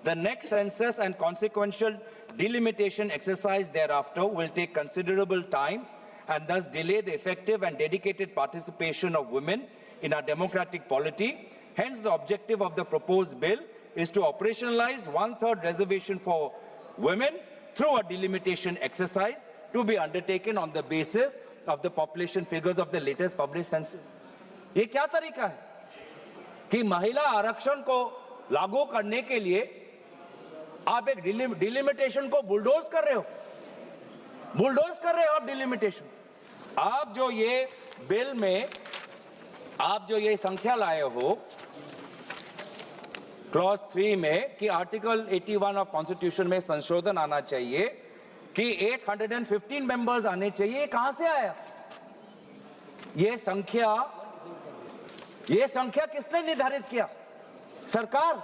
The next census and consequential delimitation exercise thereafter will take considerable time and thus delay the effective and dedicated participation of women in our democratic polity. Hence, the objective of the proposed bill is to operationalize 1/3 reservation for women through a delimitation exercise to be undertaken on the basis of the population figures of the latest published census. ये क्या तरीका है कि महिला आरक्षण को लागू करने के लिए आप एक डिलिमिटेशन को बुलडोज कर रहे हो, आप डिलिमिटेशन। आप जो ये बिल में आप जो ये संख्या लाए हो क्लॉज 3 में कि आर्टिकल 81 ऑफ कॉन्स्टिट्यूशन में संशोधन आना चाहिए कि 815 मेंबर्स आने चाहिए, कहां से आया ये संख्या किसने निर्धारित किया? सरकार।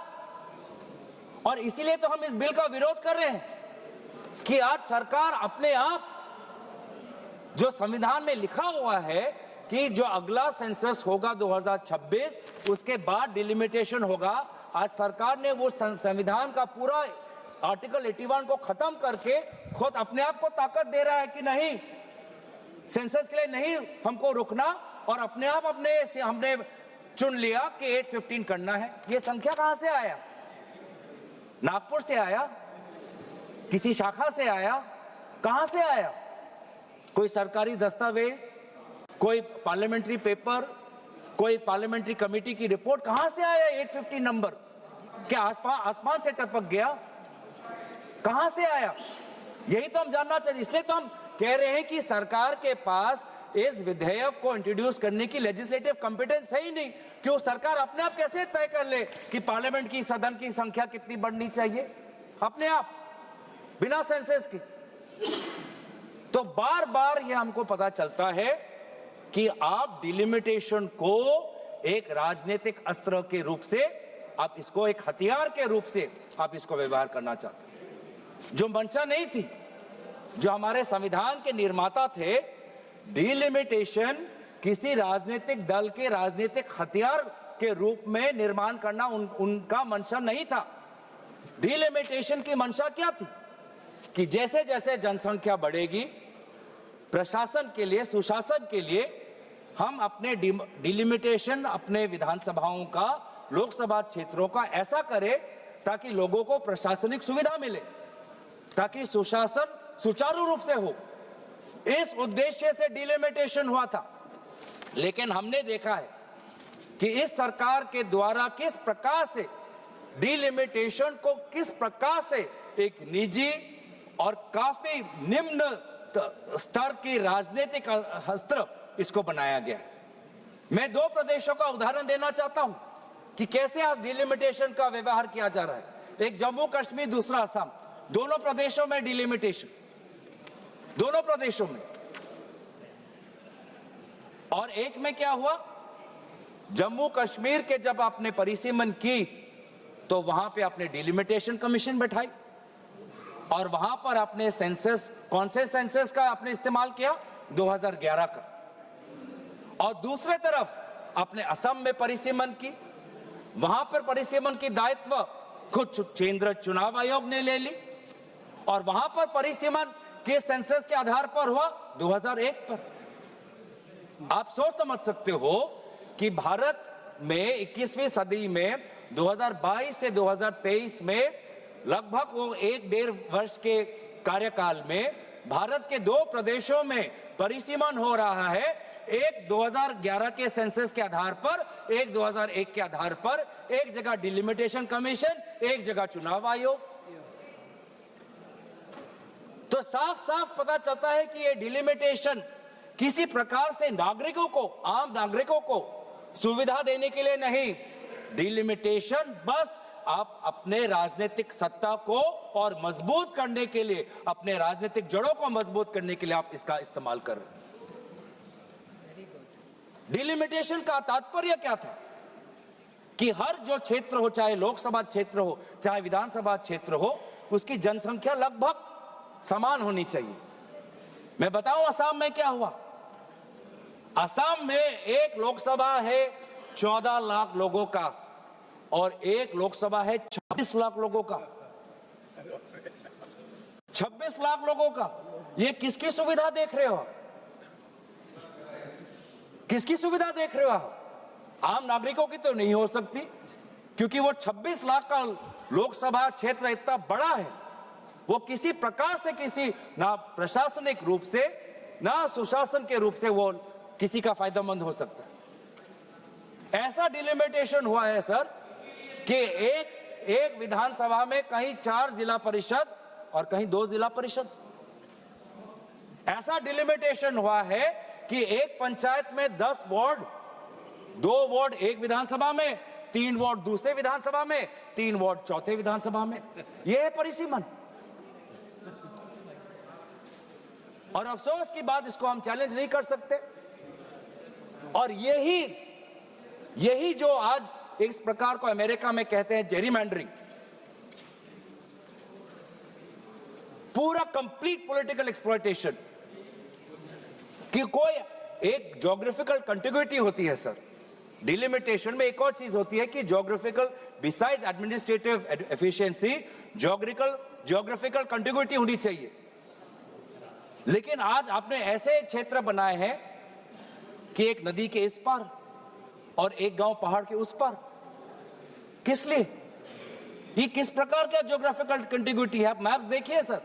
और इसीलिए तो हम इस बिल का विरोध कर रहे हैं कि आज सरकार अपने आप जो संविधान में लिखा हुआ है कि जो अगला सेंसस होगा 2026 उसके बाद डिलिमिटेशन होगा, आज सरकार ने वो संविधान का पूरा आर्टिकल 81 को खत्म करके खुद अपने आप को ताकत दे रहा है कि नहीं, सेंसस के लिए नहीं हमको रुकना, और अपने आप हमने चुन लिया कि 815 करना है। ये संख्या कहां से आया? नागपुर से आया? किसी शाखा से आया? कहां से आया? कोई सरकारी दस्तावेज, कोई पार्लियामेंट्री पेपर, कोई पार्लियामेंट्री कमेटी की रिपोर्ट, कहां से आया 815 नंबर? क्या आसमान से टपक गया? कहां से आया? यही तो हम जानना चाहिए। इसलिए तो हम कह रहे हैं कि सरकार के पास इस विधेयक को इंट्रोड्यूस करने की लेजिस्लेटिव कॉम्पिटेंस है ही नहीं कि वो सरकार अपने आप कैसे तय कर ले कि पार्लियामेंट की सदन की संख्या कितनी बढ़नी चाहिए अपने आप बिना सेंसस के। तो बार बार ये हमको पता चलता है कि आप डिलिमिटेशन को एक राजनीतिक अस्त्र के रूप से, आप इसको एक हथियार के रूप से आप इसको व्यवहार करना चाहते हैं, जो मंशा नहीं थी। जो हमारे संविधान के निर्माता थे, डिलिमिटेशन किसी राजनीतिक दल के राजनीतिक हथियार के रूप में निर्माण करना उनका मंशा नहीं था। डिलिमिटेशन की मंशा क्या थी कि जैसे जैसे जनसंख्या बढ़ेगी, प्रशासन के लिए, सुशासन के लिए हम अपने डिलिमिटेशन अपने विधानसभाओं का, लोकसभा क्षेत्रों का ऐसा करें ताकि लोगों को प्रशासनिक सुविधा मिले, ताकि सुशासन सुचारू रूप से हो। इस उद्देश्य से डिलिमिटेशन हुआ था। लेकिन हमने देखा है कि इस सरकार के द्वारा किस प्रकार से डिलिमिटेशन को, किस प्रकार से एक निजी और काफी निम्न स्तर की राजनीतिक अस्त्र इसको बनाया गया है। मैं 2 प्रदेशों का उदाहरण देना चाहता हूं कि कैसे आज डिलिमिटेशन का व्यवहार किया जा रहा है। एक जम्मू कश्मीर, दूसरा असम, दोनों प्रदेशों में डिलिमिटेशन, दोनों प्रदेशों में। और एक में क्या हुआ, जम्मू कश्मीर के जब आपने परिसीमन की तो वहां पे आपने डिलिमिटेशन कमीशन बैठाई और वहां पर आपने सेंसस, कौन से सेंसस का आपने इस्तेमाल किया? 2011 का। और दूसरे तरफ आपने असम में परिसीमन की, वहां पर परिसीमन की दायित्व खुद केंद्र चुनाव आयोग ने ले ली और वहां पर परिसीमन के सेंसस के आधार पर हुआ 2001 पर। आप सोच समझ सकते हो कि भारत में 21वीं सदी में 2022 से 2023 में लगभग वो 1-1.5 वर्ष के कार्यकाल में भारत के 2 प्रदेशों में परिसीमन हो रहा है, एक 2011 के सेंसस के आधार पर, एक 2001 के आधार पर, एक जगह डिलिमिटेशन कमीशन, एक जगह चुनाव आयोग। तो साफ साफ पता चलता है कि ये डिलिमिटेशन किसी प्रकार से नागरिकों को, आम नागरिकों को सुविधा देने के लिए नहीं, डिलिमिटेशन बस आप अपने राजनीतिक सत्ता को और मजबूत करने के लिए, अपने राजनीतिक जड़ों को मजबूत करने के लिए आप इसका इस्तेमाल कर रहे हैं। डिलिमिटेशन का तात्पर्य क्या था कि हर जो क्षेत्र हो, चाहे लोकसभा क्षेत्र हो, चाहे विधानसभा क्षेत्र हो, उसकी जनसंख्या लगभग समान होनी चाहिए। मैं बताऊं असम में क्या हुआ। असम में एक लोकसभा है 14 लाख लोगों का, और एक लोकसभा है 26 लाख लोगों का। 26 लाख लोगों का, ये किसकी सुविधा देख रहे हो? किसकी सुविधा देख रहे हो आप? आम नागरिकों की तो नहीं हो सकती, क्योंकि वो 26 लाख का लोकसभा क्षेत्र इतना बड़ा है, वो किसी प्रकार से किसी ना प्रशासनिक रूप से ना सुशासन के रूप से वो किसी का फायदेमंद हो सकता है। ऐसा डिलिमिटेशन हुआ है सर कि एक विधानसभा में कहीं 4 जिला परिषद और कहीं 2 जिला परिषद। ऐसा डिलिमिटेशन हुआ है कि एक पंचायत में 10 वार्ड, 2 वार्ड एक विधानसभा में, 3 वार्ड दूसरे विधानसभा में, 3 वार्ड चौथे विधानसभा में। यह है परिसीमन। और अफसोस की बात, इसको हम चैलेंज नहीं कर सकते। और यही जो आज इस प्रकार को अमेरिका में कहते हैं जेरीमैंडरिंग, पूरा कंप्लीट पॉलिटिकल एक्सप्लॉयटेशन, कि कोई एक ज्योग्राफिकल कंटिग्यूटी होती है सर। डिलिमिटेशन में एक और चीज होती है कि geographical, besides administrative efficiency, geographical contiguity होनी चाहिए। लेकिन आज आपने ऐसे क्षेत्र बनाए हैं कि एक नदी के इस पार और एक गांव पहाड़ के उस पार। किस लिए? ये किस प्रकार का ज्योग्राफिकल कंटिग्यूटी है? आप मैप देखिए सर।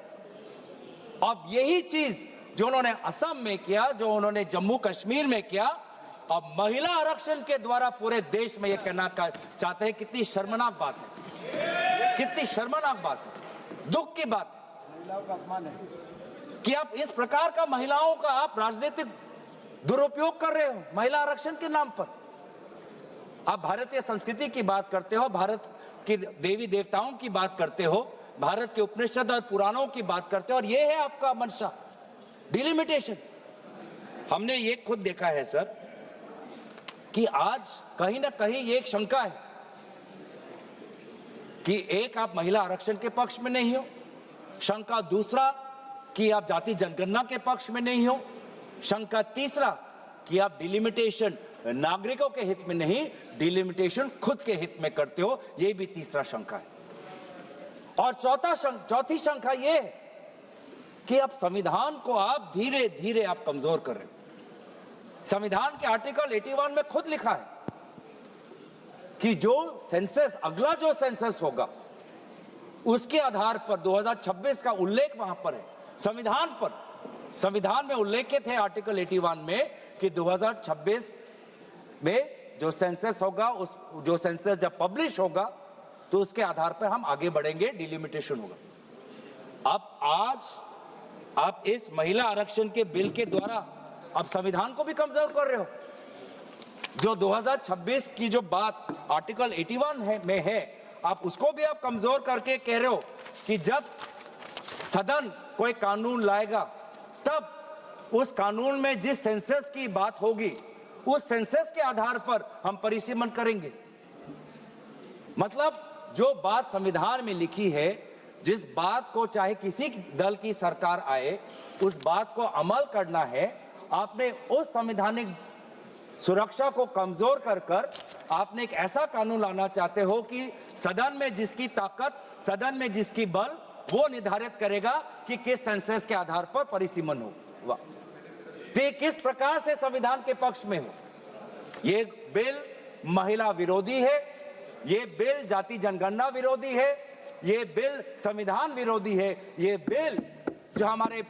अब यही चीज जो उन्होंने असम में किया, जो उन्होंने जम्मू कश्मीर में किया, अब महिला आरक्षण के द्वारा पूरे देश में यह कहना चाहते हैं। कितनी शर्मनाक बात है, कितनी शर्मनाक बात है, दुख की बात है। महिलाओं का अपमान है कि आप इस प्रकार का महिलाओं का आप राजनीतिक दुरुपयोग कर रहे हो महिला आरक्षण के नाम पर। आप भारतीय संस्कृति की बात करते हो, भारत के देवी देवताओं की बात करते हो, भारत के उपनिषद और पुराणों की बात करते हो, और ये है आपका मंशा, डिलिमिटेशन। हमने ये खुद देखा है सर कि आज कहीं ना कहीं ये एक शंका है कि एक, आप महिला आरक्षण के पक्ष में नहीं हो। शंका दूसरा कि आप जाति जनगणना के पक्ष में नहीं हो। शंका तीसरा कि आप डिलिमिटेशन नागरिकों के हित में नहीं, डिलिमिटेशन खुद के हित में करते हो। यह भी तीसरा शंका है। और चौथी शंका यह है कि आप संविधान को आप धीरे धीरे आप कमजोर कर रहे हो। संविधान के आर्टिकल 81 में खुद लिखा है कि जो सेंसस, अगला जो सेंसस होगा, उसके आधार पर 2026 का उल्लेख वहां पर है संविधान पर। संविधान में उल्लेखित है आर्टिकल 81 में कि 2026 में जो सेंसस होगा, उस जो सेंसस जब पब्लिश होगा तो उसके आधार पर हम आगे बढ़ेंगे, डिलिमिटेशन होगा। अब आज आप इस महिला आरक्षण के बिल के द्वारा आप संविधान को भी कमजोर कर रहे हो। जो 2026 की जो बात आर्टिकल 81 में है, आप उसको भी आप कमजोर करके कह रहे हो कि जब सदन कोई कानून लाएगा तब उस कानून में जिस सेंसस की बात होगी उस सेंसस के आधार पर हम परिसीमन करेंगे। मतलब जो बात संविधान में लिखी है, जिस बात को चाहे किसी दल की सरकार आए, उस बात को अमल करना है। आपने उस संवैधानिक सुरक्षा को कमजोर कर आपने एक ऐसा कानून लाना चाहते हो कि सदन में जिसकी ताकत, सदन में जिसकी बल, वो निर्धारित करेगा कि किस सेंसस के आधार पर परिसीमन हो। वाह, तो किस प्रकार से संविधान के पक्ष में हो। ये बिल महिला विरोधी है, ये बिल जाति जनगणना विरोधी है, ये बिल संविधान विरोधी है, ये बिल जो हमारे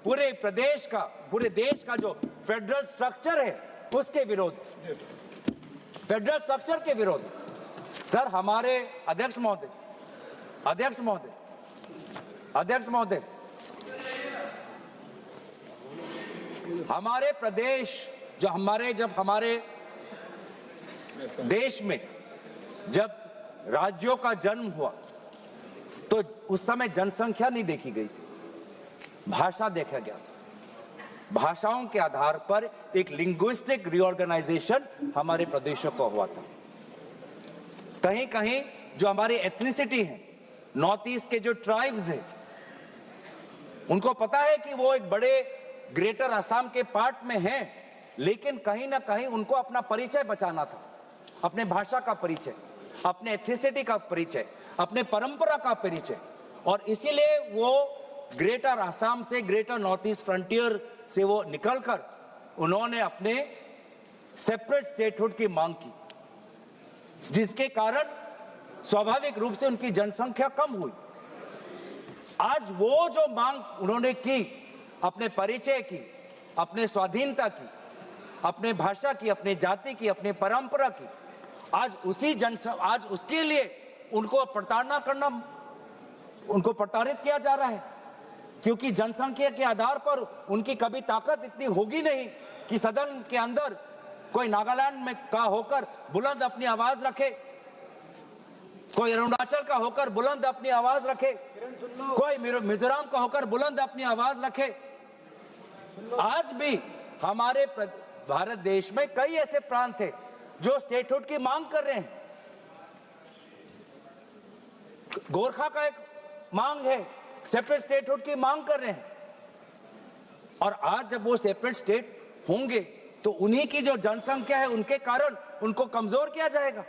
पूरे प्रदेश का, पूरे देश का जो फेडरल स्ट्रक्चर है उसके विरोध, फेडरल स्ट्रक्चर के विरोध। सर, हमारे अध्यक्ष महोदय, हमारे प्रदेश, जब हमारे देश में जब राज्यों का जन्म हुआ तो उस समय जनसंख्या नहीं देखी गई थी, भाषा देखा गया था। भाषाओं के आधार पर एक लिंग्विस्टिक रीऑर्गेनाइजेशन हमारे प्रदेशों को हुआ था। कहीं कहीं जो हमारी एथनिसिटी है, नॉर्थ ईस्ट के जो ट्राइब्स हैं, उनको पता है कि वो एक बड़े ग्रेटर असम के पार्ट में हैं, लेकिन कहीं ना कहीं उनको अपना परिचय बचाना था, अपने भाषा का परिचय। अपने एथिसिटी का परिचय, अपने परंपरा का परिचय। और इसीलिए वो ग्रेटर असम से, ग्रेटर नॉर्थ ईस्ट फ्रंटियर से वो निकलकर उन्होंने अपने सेपरेट स्टेटहुड की मांग की, जिसके कारण स्वाभाविक रूप से उनकी जनसंख्या कम हुई। आज वो जो मांग उन्होंने की, अपने परिचय की, अपने स्वाधीनता की, अपने भाषा की, अपने जाति की, अपने परंपरा की, आज उसके लिए उनको प्रताड़ित किया जा रहा है, क्योंकि जनसंख्या के आधार पर उनकी कभी ताकत इतनी होगी नहीं कि सदन के अंदर कोई नागालैंड में का होकर बुलंद अपनी आवाज रखे, कोई अरुणाचल का होकर बुलंद अपनी आवाज रखे, कोई मिजोरम का होकर बुलंद अपनी आवाज रखे। आज भी हमारे भारत देश में कई ऐसे प्रांत हैं जो स्टेटहुड की मांग कर रहे हैं। गोरखा का एक मांग है, सेपरेट स्टेटहुड की मांग कर रहे हैं। और आज जब वो सेपरेट स्टेट होंगे तो उन्हीं की जो जनसंख्या है उनके कारण उनको कमजोर किया जाएगा।